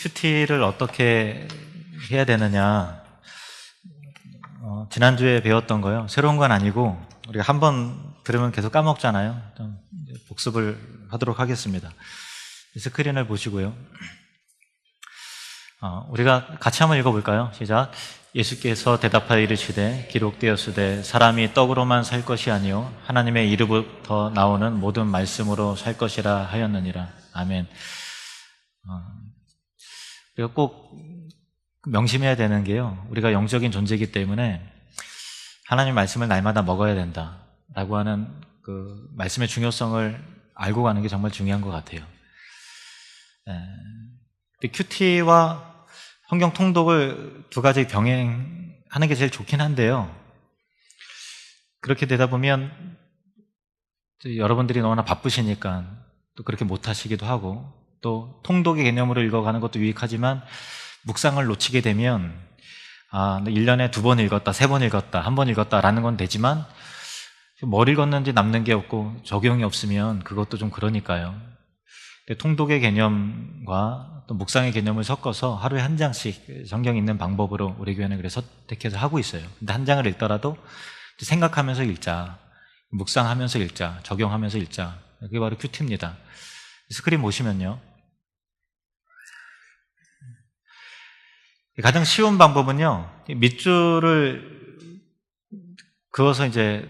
큐티를 어떻게 해야 되느냐. 지난주에 배웠던 거요. 새로운 건 아니고 우리가 한번 들으면 계속 까먹잖아요. 좀 복습을 하도록 하겠습니다. 스크린을 보시고요. 우리가 같이 한번 읽어볼까요? 시작. 예수께서 대답하여 이르시되 기록되었으되 사람이 떡으로만 살 것이 아니요 하나님의 이로부터 나오는 모든 말씀으로 살 것이라 하였느니라. 아멘. 우리가 꼭 명심해야 되는 게요, 우리가 영적인 존재이기 때문에 하나님 말씀을 날마다 먹어야 된다라고 하는 그 말씀의 중요성을 알고 가는 게 정말 중요한 것 같아요. 큐티와 성경 통독을 두 가지 병행하는 게 제일 좋긴 한데요, 그렇게 되다 보면 여러분들이 너무나 바쁘시니까 또 그렇게 못하시기도 하고, 또 통독의 개념으로 읽어가는 것도 유익하지만 묵상을 놓치게 되면 1년에 2번 읽었다, 3번 읽었다, 1번 읽었다라는 건 되지만 뭘 읽었는지 남는 게 없고 적용이 없으면 그것도 좀 그러니까요. 통독의 개념과 또 묵상의 개념을 섞어서 하루에 한 장씩 성경 읽는 방법으로 우리 교회는 그래서 선택해서 하고 있어요. 근데 한 장을 읽더라도 생각하면서 읽자, 묵상하면서 읽자, 적용하면서 읽자. 그게 바로 큐티입니다. 스크린 보시면요, 가장 쉬운 방법은요, 밑줄을 그어서 이제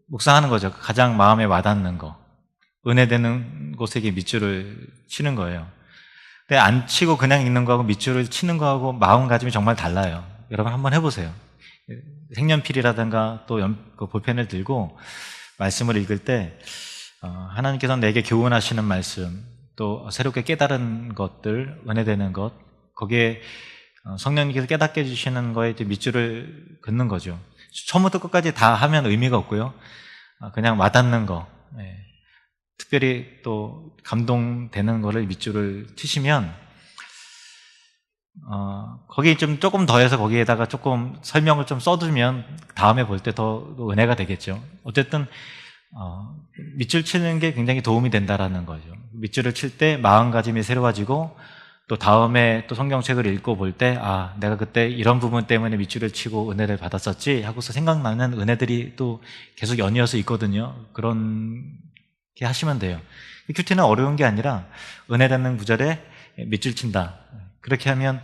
묵상하는 거죠. 가장 마음에 와닿는 거, 은혜되는 곳에 밑줄을 치는 거예요. 근데 안 치고 그냥 읽는 거하고 밑줄을 치는 거하고 마음가짐이 정말 달라요. 여러분 한번 해보세요. 색연필이라든가 또 그 볼펜을 들고 말씀을 읽을 때 하나님께서 내게 교훈하시는 말씀, 또 새롭게 깨달은 것들, 은혜되는 것, 거기에 성령님께서 깨닫게 해주시는 거에 밑줄을 긋는 거죠. 처음부터 끝까지 다 하면 의미가 없고요, 그냥 와닿는 거, 특별히 또 감동되는 거를 밑줄을 치시면 거기 좀 조금 더해서 거기에다가 조금 설명을 좀 써두면 다음에 볼 때 더 은혜가 되겠죠. 어쨌든 밑줄 치는 게 굉장히 도움이 된다라는 거죠. 밑줄을 칠 때 마음가짐이 새로워지고, 또 다음에 또 성경책을 읽고 볼 때 내가 그때 이런 부분 때문에 밑줄을 치고 은혜를 받았었지 하고서 생각나는 은혜들이 또 계속 연이어서 있거든요. 그렇게 하시면 돼요. 큐티는 어려운 게 아니라 은혜되는 구절에 밑줄 친다, 그렇게 하면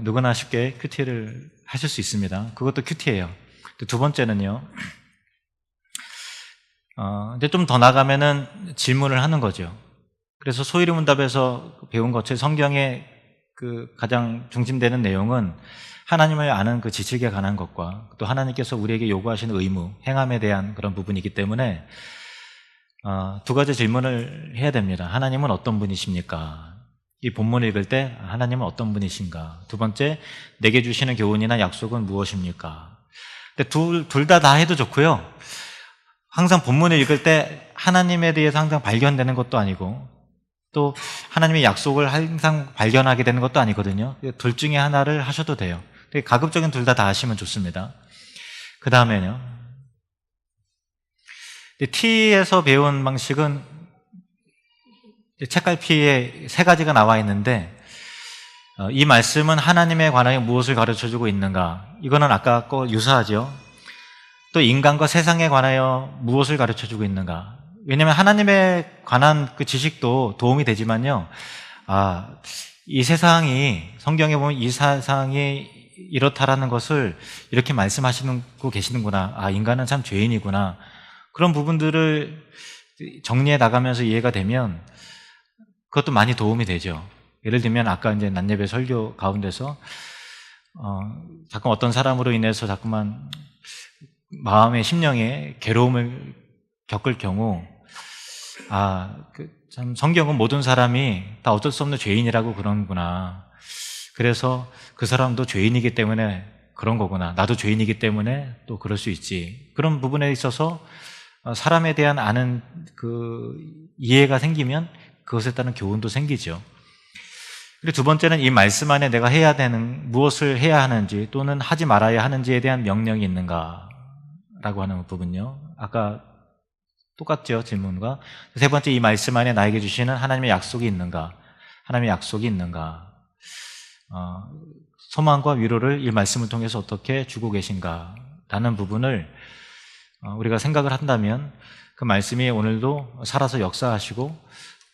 누구나 쉽게 큐티를 하실 수 있습니다. 그것도 큐티예요. 두 번째는요, 이제 좀 더 나가면은 질문을 하는 거죠. 그래서 소위문답에서 배운 것처럼 성경의 그 가장 중심되는 내용은 하나님을 아는 그 지식에 관한 것과 또 하나님께서 우리에게 요구하시는 의무, 행함에 대한 그런 부분이기 때문에 두 가지 질문을 해야 됩니다. 하나님은 어떤 분이십니까? 이 본문을 읽을 때 하나님은 어떤 분이신가? 두 번째, 내게 주시는 교훈이나 약속은 무엇입니까? 근데 둘 다 해도 좋고요, 항상 본문을 읽을 때 하나님에 대해서 항상 발견되는 것도 아니고 또 하나님의 약속을 항상 발견하게 되는 것도 아니거든요. 둘 중에 하나를 하셔도 돼요. 가급적인 둘 다 하시면 좋습니다. 그 다음에요, T에서 배운 방식은 책갈피에 3가지가 나와 있는데, 이 말씀은 하나님에 관하여 무엇을 가르쳐주고 있는가? 이거는 아까 거 유사하죠. 또 인간과 세상에 관하여 무엇을 가르쳐주고 있는가? 왜냐하면 하나님에 관한 그 지식도 도움이 되지만요, 이 세상이, 성경에 보면 이 세상이 이렇다라는 것을 이렇게 말씀하시고 계시는구나, 인간은 참 죄인이구나, 그런 부분들을 정리해 나가면서 이해가 되면 그것도 많이 도움이 되죠. 예를 들면 아까 이제 낮예배 설교 가운데서 자꾸 어떤 사람으로 인해서 자꾸만 마음의 심령에 괴로움을 겪을 경우, 참 성경은 모든 사람이 다 어쩔 수 없는 죄인이라고 그러는구나, 그래서 그 사람도 죄인이기 때문에 그런 거구나, 나도 죄인이기 때문에 또 그럴 수 있지, 그런 부분에 있어서 사람에 대한 아는 그 이해가 생기면 그것에 따른 교훈도 생기죠. 그리고 두 번째는 이 말씀 안에 내가 해야 되는, 무엇을 해야 하는지 또는 하지 말아야 하는지에 대한 명령이 있는가 라고 하는 부분요. 아까 똑같죠, 질문과. 세 번째, 이 말씀 안에 나에게 주시는 하나님의 약속이 있는가. 하나님의 약속이 있는가? 소망과 위로를 이 말씀을 통해서 어떻게 주고 계신가? 라는 부분을 우리가 생각을 한다면 그 말씀이 오늘도 살아서 역사하시고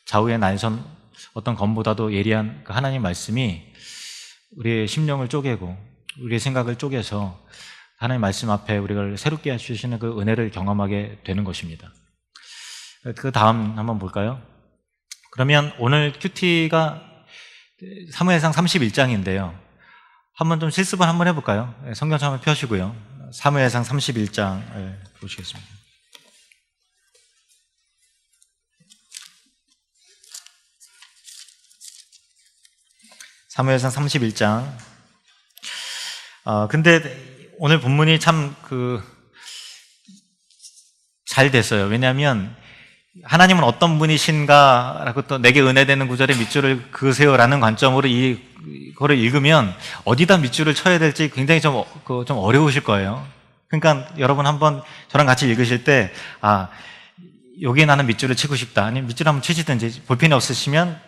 좌우에 날선 어떤 검보다도 예리한 그 하나님 말씀이 우리의 심령을 쪼개고 우리의 생각을 쪼개서 하나님 말씀 앞에 우리를 새롭게 해주시는 그 은혜를 경험하게 되는 것입니다. 그 다음 한번 볼까요? 그러면 오늘 큐티가 사무엘상 31장인데요. 한번 좀 실습을 한번 해볼까요? 성경책 한번 펴시고요. 사무엘상 31장 보시겠습니다. 사무엘상 31장. 근데 오늘 본문이 참 잘 됐어요. 왜냐하면 하나님은 어떤 분이신가라고 또 내게 은혜되는 구절에 밑줄을 그으세요라는 관점으로 이거를 읽으면 어디다 밑줄을 쳐야 될지 굉장히 좀 어려우실 거예요. 그러니까 여러분 한번 저랑 같이 읽으실 때 여기에 나는 밑줄을 치고 싶다. 아니면 밑줄 한번 치시든지 볼펜이 없으시면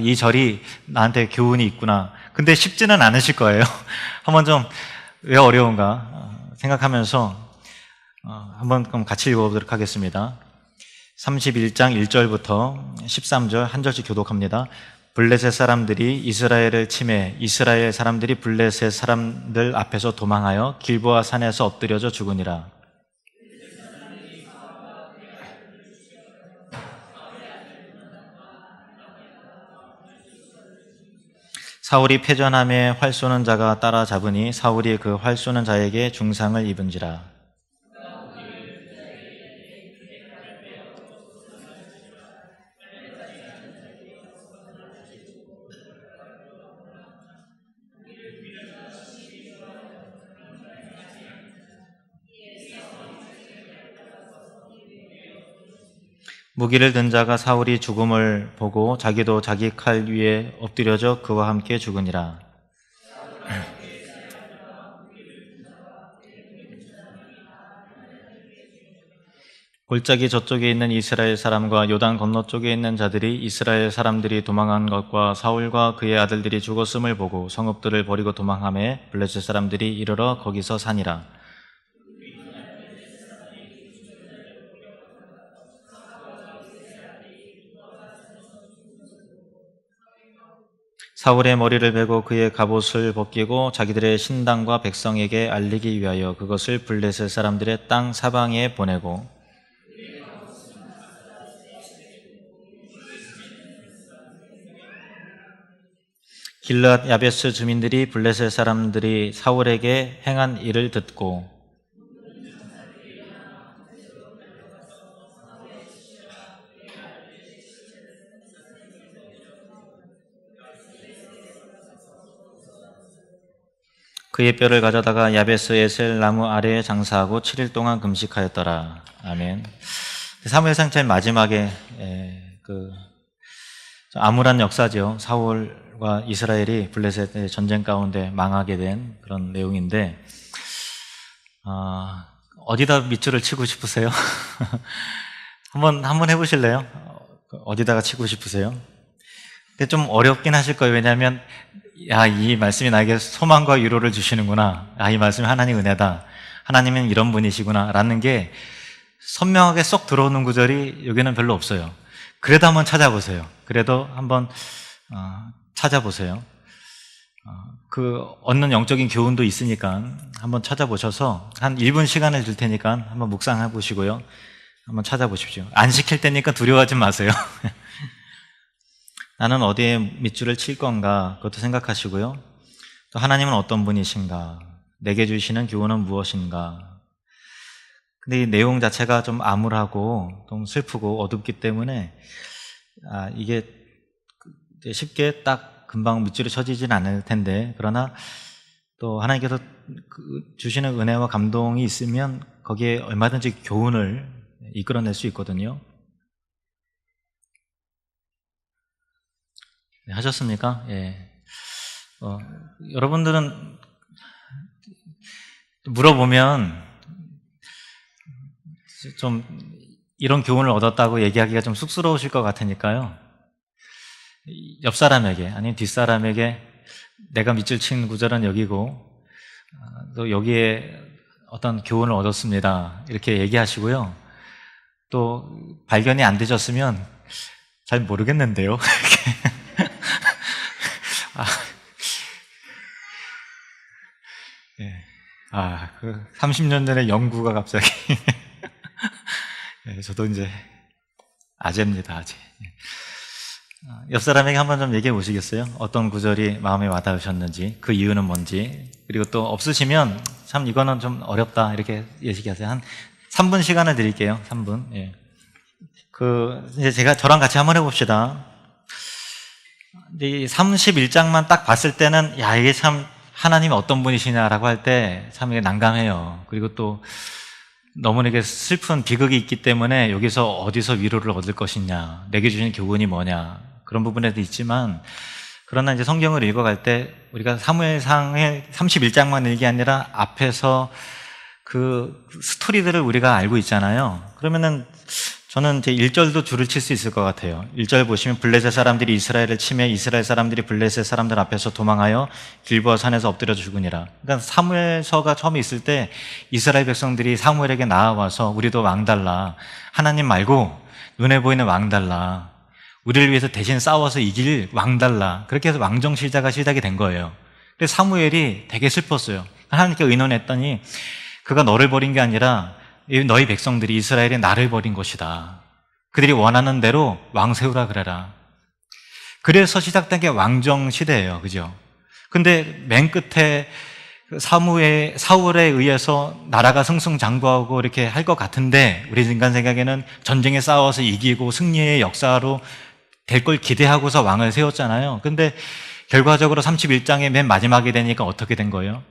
이 절이 나한테 교훈이 있구나. 근데 쉽지는 않으실 거예요. 한번 좀 왜 어려운가 생각하면서 한번 그럼 같이 읽어보도록 하겠습니다. 31장 1절부터 13절 한 절씩 교독합니다. 블레셋 사람들이 이스라엘을 치매 이스라엘 사람들이 블레셋 사람들 앞에서 도망하여 길보아 산에서 엎드려져 죽으니라. 사울이 패전함에 활 쏘는 자가 따라잡으니 사울이 그 활 쏘는 자에게 중상을 입은지라. 무기를 든 자가 사울이 죽음을 보고 자기도 자기 칼 위에 엎드려져 그와 함께 죽으니라. 골짜기 저쪽에 있는 이스라엘 사람과 요단 건너쪽에 있는 자들이 이스라엘 사람들이 도망한 것과 사울과 그의 아들들이 죽었음을 보고 성읍들을 버리고 도망하매 블레셋 사람들이 이르러 거기서 사니라. 사울의 머리를 베고 그의 갑옷을 벗기고 자기들의 신당과 백성에게 알리기 위하여 그것을 블레셋 사람들의 땅 사방에 보내고 길앗 야베스 주민들이 블레셋 사람들이 사울에게 행한 일을 듣고 그의 뼈를 가져다가 야베스 에셀 나무 아래에 장사하고 7일 동안 금식하였더라. 아멘. 사무엘상 제일 마지막에 암울한 역사죠. 사울과 이스라엘이 블레셋의 전쟁 가운데 망하게 된 그런 내용인데 어디다 밑줄을 치고 싶으세요? 한번 해보실래요? 어디다가 치고 싶으세요? 근데 좀 어렵긴 하실 거예요. 왜냐하면 이 말씀이 나에게 소망과 위로를 주시는구나. 이 말씀이 하나님 은혜다. 하나님은 이런 분이시구나. 라는 게 선명하게 쏙 들어오는 구절이 여기는 별로 없어요. 그래도 한번 찾아보세요. 그래도 한번 찾아보세요. 그 얻는 영적인 교훈도 있으니까 한번 찾아보셔서 한 1분 시간을 줄 테니까 한번 묵상해 보시고요. 한번 찾아보십시오. 안 시킬 테니까 두려워하지 마세요. 나는 어디에 밑줄을 칠 건가 그것도 생각하시고요. 또 하나님은 어떤 분이신가, 내게 주시는 교훈은 무엇인가. 근데 이 내용 자체가 좀 암울하고 좀 슬프고 어둡기 때문에 이게 쉽게 딱 금방 밑줄이 쳐지진 않을 텐데, 그러나 또 하나님께서 주시는 은혜와 감동이 있으면 거기에 얼마든지 교훈을 이끌어낼 수 있거든요. 네, 하셨습니까? 예. 여러분들은 물어보면 좀 이런 교훈을 얻었다고 얘기하기가 좀 쑥스러우실 것 같으니까요. 옆 사람에게 아니면 뒷 사람에게 내가 밑줄 친 구절은 여기고 또 여기에 어떤 교훈을 얻었습니다. 이렇게 얘기하시고요. 또 발견이 안 되셨으면 잘 모르겠는데요. 아, 예. 그 30년 전의 연구가 갑자기 예, 저도 이제 아재입니다, 아재. 옆 사람에게 한번 좀 얘기해 보시겠어요? 어떤 구절이 마음에 와닿으셨는지, 그 이유는 뭔지. 그리고 또 없으시면 참 이거는 좀 어렵다 이렇게 얘기하세요. 한 3분 시간을 드릴게요. 3분. 예. 이제 저랑 같이 한번 해봅시다. 이 31장만 딱 봤을 때는 야, 이게 참 하나님이 어떤 분이시냐라고 할 때 참 이게 난감해요. 그리고 또 너무 이게 슬픈 비극이 있기 때문에 여기서 어디서 위로를 얻을 것이냐, 내게 주신 교훈이 뭐냐, 그런 부분에도 있지만, 그러나 이제 성경을 읽어갈 때 우리가 사무엘상의 31장만 읽기 아니라 앞에서 그 스토리들을 우리가 알고 있잖아요. 그러면은 저는 이제 1절도 줄을 칠 수 있을 것 같아요. 1절 보시면 블레셋 사람들이 이스라엘을 치매 이스라엘 사람들이 블레셋 사람들 앞에서 도망하여 길보아 산에서 엎드려 죽으니라. 그러니까 사무엘서가 처음에 있을 때 이스라엘 백성들이 사무엘에게 나와서 우리도 왕 달라, 하나님 말고 눈에 보이는 왕 달라, 우리를 위해서 대신 싸워서 이길 왕 달라, 그렇게 해서 왕정 시대가 시작이 된 거예요. 그래서 사무엘이 되게 슬펐어요. 하나님께 의논했더니 그가 너를 버린 게 아니라 너희 백성들이 이스라엘이 나를 버린 것이다. 그들이 원하는 대로 왕 세우라 그래라. 그래서 시작된 게 왕정 시대예요. 그죠? 근데 맨 끝에 사울에 의해서 나라가 승승장구하고 이렇게 할 것 같은데, 우리 인간 생각에는 전쟁에 싸워서 이기고 승리의 역사로 될 걸 기대하고서 왕을 세웠잖아요. 근데 결과적으로 31장의 맨 마지막에 되니까 어떻게 된 거예요?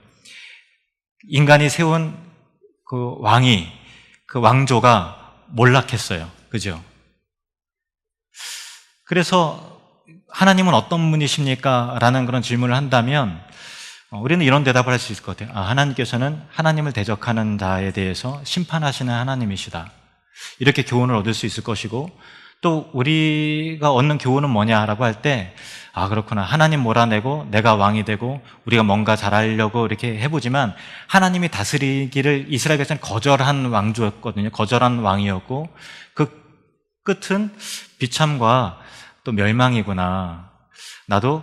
인간이 세운 그 왕이, 그 왕조가 몰락했어요. 그죠? 그래서 하나님은 어떤 분이십니까? 라는 그런 질문을 한다면 우리는 이런 대답을 할 수 있을 것 같아요. 하나님께서는 하나님을 대적하는 자에 대해서 심판하시는 하나님이시다. 이렇게 교훈을 얻을 수 있을 것이고, 또 우리가 얻는 교훈은 뭐냐라고 할 때, 그렇구나, 하나님 몰아내고 내가 왕이 되고 우리가 뭔가 잘하려고 이렇게 해보지만 하나님이 다스리기를 이스라엘 백성은 거절한 왕조였거든요. 거절한 왕이었고 그 끝은 비참과 또 멸망이구나. 나도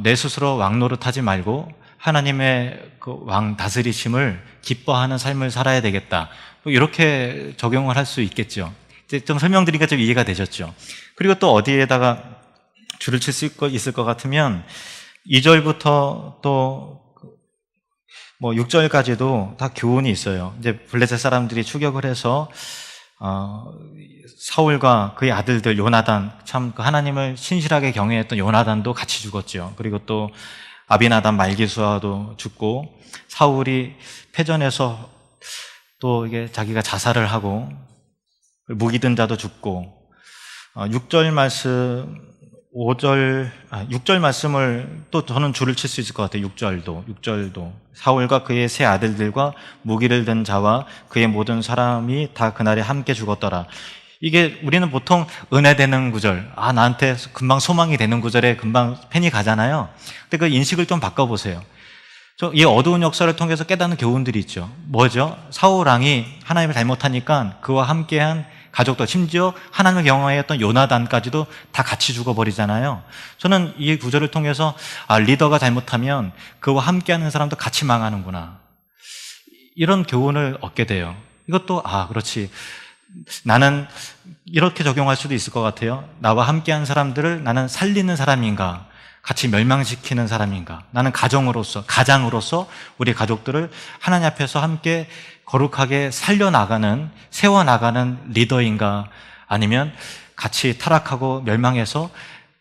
내 스스로 왕 노릇하지 말고 하나님의 그 왕 다스리심을 기뻐하는 삶을 살아야 되겠다. 이렇게 적용을 할 수 있겠죠. 이제 좀 설명드리니까 좀 이해가 되셨죠. 그리고 또 어디에다가 줄을 칠 수 있을 것 같으면 2절부터 또 6절까지도 다 교훈이 있어요. 이제 블레셋 사람들이 추격을 해서 사울과 그의 아들들 요나단, 참 그 하나님을 신실하게 경외했던 요나단도 같이 죽었죠. 그리고 또 아비나답 말기수아도 죽고, 사울이 패전해서 또 이게 자기가 자살을 하고, 무기 든 자도 죽고, 6절 말씀 6절 말씀을 또 저는 줄을 칠 수 있을 것 같아요. 6절도 사울과 그의 세 아들들과 무기를 든 자와 그의 모든 사람이 다 그날에 함께 죽었더라. 이게 우리는 보통 은혜 되는 구절, 나한테 금방 소망이 되는 구절에 금방 펜이 가잖아요. 근데 그 인식을 좀 바꿔보세요. 이 어두운 역사를 통해서 깨닫는 교훈들이 있죠. 뭐죠? 사울 왕이 하나님을 잘못하니까 그와 함께한 가족들, 심지어 하나님을 경외했던 요나단까지도 다 같이 죽어버리잖아요. 저는 이 구절을 통해서 리더가 잘못하면 그와 함께하는 사람도 같이 망하는구나, 이런 교훈을 얻게 돼요. 이것도 그렇지, 나는 이렇게 적용할 수도 있을 것 같아요. 나와 함께한 사람들을 나는 살리는 사람인가, 같이 멸망시키는 사람인가, 나는 가장으로서 우리 가족들을 하나님 앞에서 함께 거룩하게 살려나가는, 세워나가는 리더인가, 아니면 같이 타락하고 멸망해서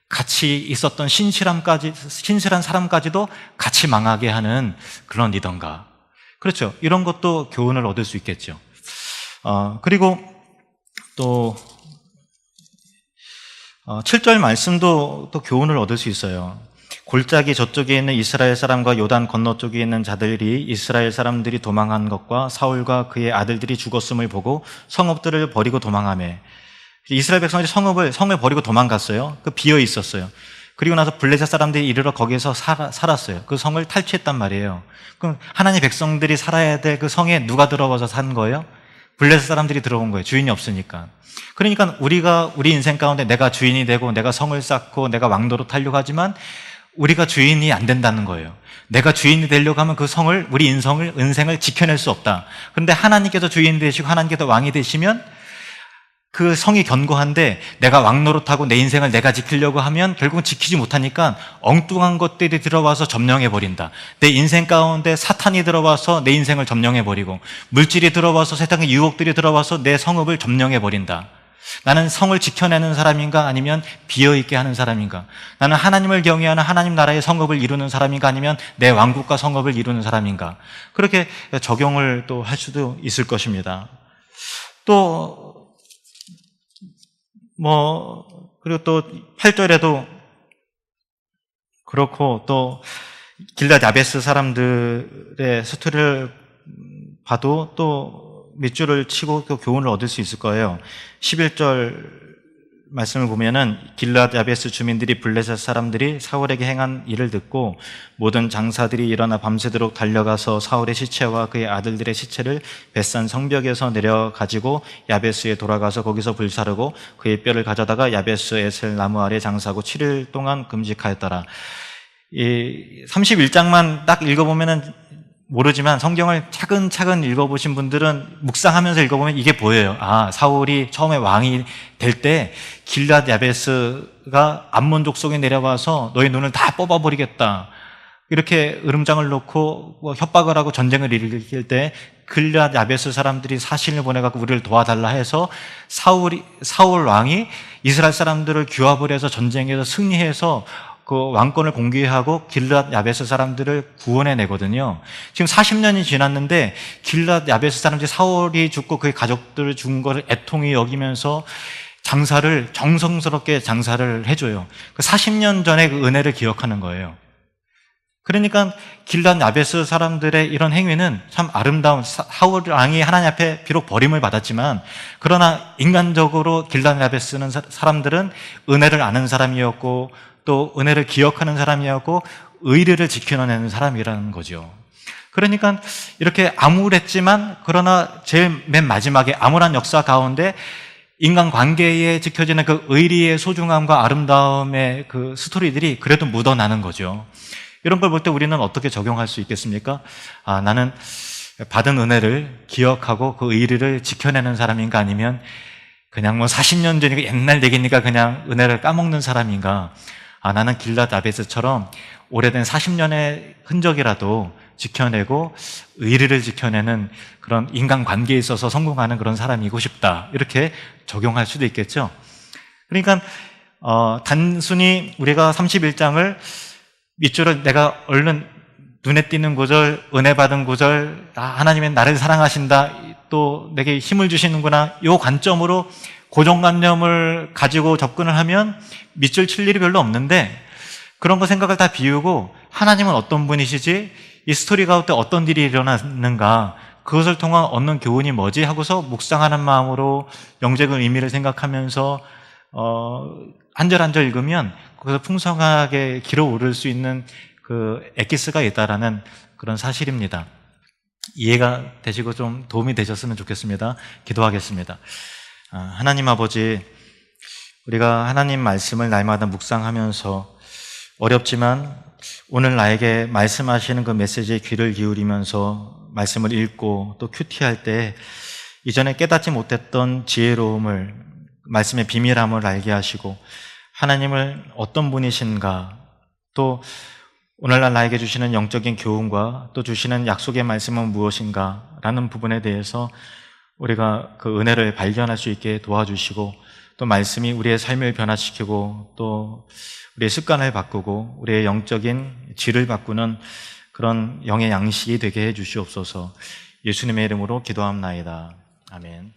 같이 있었던 신실한 사람까지도 같이 망하게 하는 그런 리더인가. 그렇죠. 이런 것도 교훈을 얻을 수 있겠죠. 그리고 또 7절 말씀도 또 교훈을 얻을 수 있어요. 골짜기 저쪽에 있는 이스라엘 사람과 요단 건너쪽에 있는 자들이 이스라엘 사람들이 도망한 것과 사울과 그의 아들들이 죽었음을 보고 성읍들을 버리고 도망하매. 이스라엘 백성들이 성을 버리고 도망갔어요. 그 비어 있었어요. 그리고 나서 블레셋 사람들이 이르러 거기에서 살았어요. 그 성을 탈취했단 말이에요. 그럼 하나님의 백성들이 살아야 될 그 성에 누가 들어가서 산 거예요? 블레셋 사람들이 들어온 거예요. 주인이 없으니까. 그러니까 우리 인생 가운데 내가 주인이 되고 내가 성을 쌓고 내가 왕도로 타려고 하지만 우리가 주인이 안 된다는 거예요. 내가 주인이 되려고 하면 그 성을, 우리 인생을 지켜낼 수 없다. 그런데 하나님께서 주인 되시고 하나님께서 왕이 되시면 그 성이 견고한데 내가 왕노릇하고 내 인생을 내가 지키려고 하면 결국은 지키지 못하니까 엉뚱한 것들이 들어와서 점령해버린다. 내 인생 가운데 사탄이 들어와서 내 인생을 점령해버리고 물질이 들어와서 세상의 유혹들이 들어와서 내 성읍을 점령해버린다. 나는 성을 지켜내는 사람인가 아니면 비어있게 하는 사람인가? 나는 하나님을 경외하는 하나님 나라의 성읍을 이루는 사람인가 아니면 내 왕국과 성읍을 이루는 사람인가? 그렇게 적용을 또 할 수도 있을 것입니다. 그리고 또 8절에도 그렇고 또 길앗 야베스 사람들의 스토리를 봐도 또 밑줄을 치고 또 교훈을 얻을 수 있을 거예요. 11절 말씀을 보면은 길앗 야베스 주민들이 블레셋 사람들이 사울에게 행한 일을 듣고 모든 장사들이 일어나 밤새도록 달려가서 사울의 시체와 그의 아들들의 시체를 벳산 성벽에서 내려 가지고 야베스에 돌아가서 거기서 불사르고 그의 뼈를 가져다가 야베스 에셀 나무 아래 장사하고 7일 동안 금식하였더라. 이 31장만 딱 읽어보면은 모르지만 성경을 차근차근 읽어보신 분들은 묵상하면서 읽어보면 이게 보여요. 아, 사울이 처음에 왕이 될 때 길앗 야베스가 암몬 족속에 내려와서 너희 눈을 다 뽑아버리겠다. 이렇게 으름장을 놓고 협박을 하고 전쟁을 일으킬 때 길앗 야베스 사람들이 사신을 보내갖고 우리를 도와달라 해서 사울 왕이 이스라엘 사람들을 규합을 해서 전쟁에서 승리해서 그 왕권을 공개하고 길앗 야베스 사람들을 구원해 내거든요. 지금 40년이 지났는데 길앗 야베스 사람들이 사울이 죽고 그의 가족들을 죽은 것을 애통히 여기면서 정성스럽게 장사를 해줘요. 그 40년 전의 그 은혜를 기억하는 거예요. 그러니까 길앗 야베스 사람들의 이런 행위는 참 아름다운, 사울 왕이 하나님 앞에 비록 버림을 받았지만 그러나 인간적으로 길앗 야베스는 사람들은 은혜를 아는 사람이었고 또 은혜를 기억하는 사람이었고 의리를 지켜내는 사람이라는 거죠. 그러니까 이렇게 암울했지만 그러나 제일 맨 마지막에 암울한 역사 가운데 인간관계에 지켜지는 그 의리의 소중함과 아름다움의 그 스토리들이 그래도 묻어나는 거죠. 이런 걸 볼 때 우리는 어떻게 적용할 수 있겠습니까? 아, 나는 받은 은혜를 기억하고 그 의리를 지켜내는 사람인가 아니면 그냥 40년 전이니까 옛날 얘기니까 그냥 은혜를 까먹는 사람인가? 아, 나는 길앗 야베스처럼 오래된 40년의 흔적이라도 지켜내고 의리를 지켜내는 그런 인간관계에 있어서 성공하는 그런 사람이고 싶다. 이렇게 적용할 수도 있겠죠. 그러니까 단순히 우리가 31장을 밑줄을 내가 얼른 눈에 띄는 구절, 은혜 받은 구절, 하나님은 나를 사랑하신다, 또 내게 힘을 주시는구나, 이 관점으로 고정관념을 가지고 접근을 하면 밑줄 칠 일이 별로 없는데 그런 거 생각을 다 비우고 하나님은 어떤 분이시지? 이 스토리 가운데 어떤 일이 일어났는가? 그것을 통한 얻는 교훈이 뭐지? 하고서 묵상하는 마음으로 영적인 의미를 생각하면서 한 절 한 절 읽으면 거기서 풍성하게 길어오를 수 있는 그 엑기스가 있다라는 그런 사실입니다. 이해가 되시고 좀 도움이 되셨으면 좋겠습니다. 기도하겠습니다. 하나님 아버지, 우리가 하나님 말씀을 날마다 묵상하면서 어렵지만 오늘 나에게 말씀하시는 그 메시지에 귀를 기울이면서 말씀을 읽고 또 큐티할 때 이전에 깨닫지 못했던 지혜로움을, 말씀의 비밀함을 알게 하시고 하나님을 어떤 분이신가, 또 오늘날 나에게 주시는 영적인 교훈과 또 주시는 약속의 말씀은 무엇인가 라는 부분에 대해서 우리가 그 은혜를 발견할 수 있게 도와주시고 또 말씀이 우리의 삶을 변화시키고 또 우리의 습관을 바꾸고 우리의 영적인 질을 바꾸는 그런 영의 양식이 되게 해 주시옵소서. 예수님의 이름으로 기도합나이다. 아멘.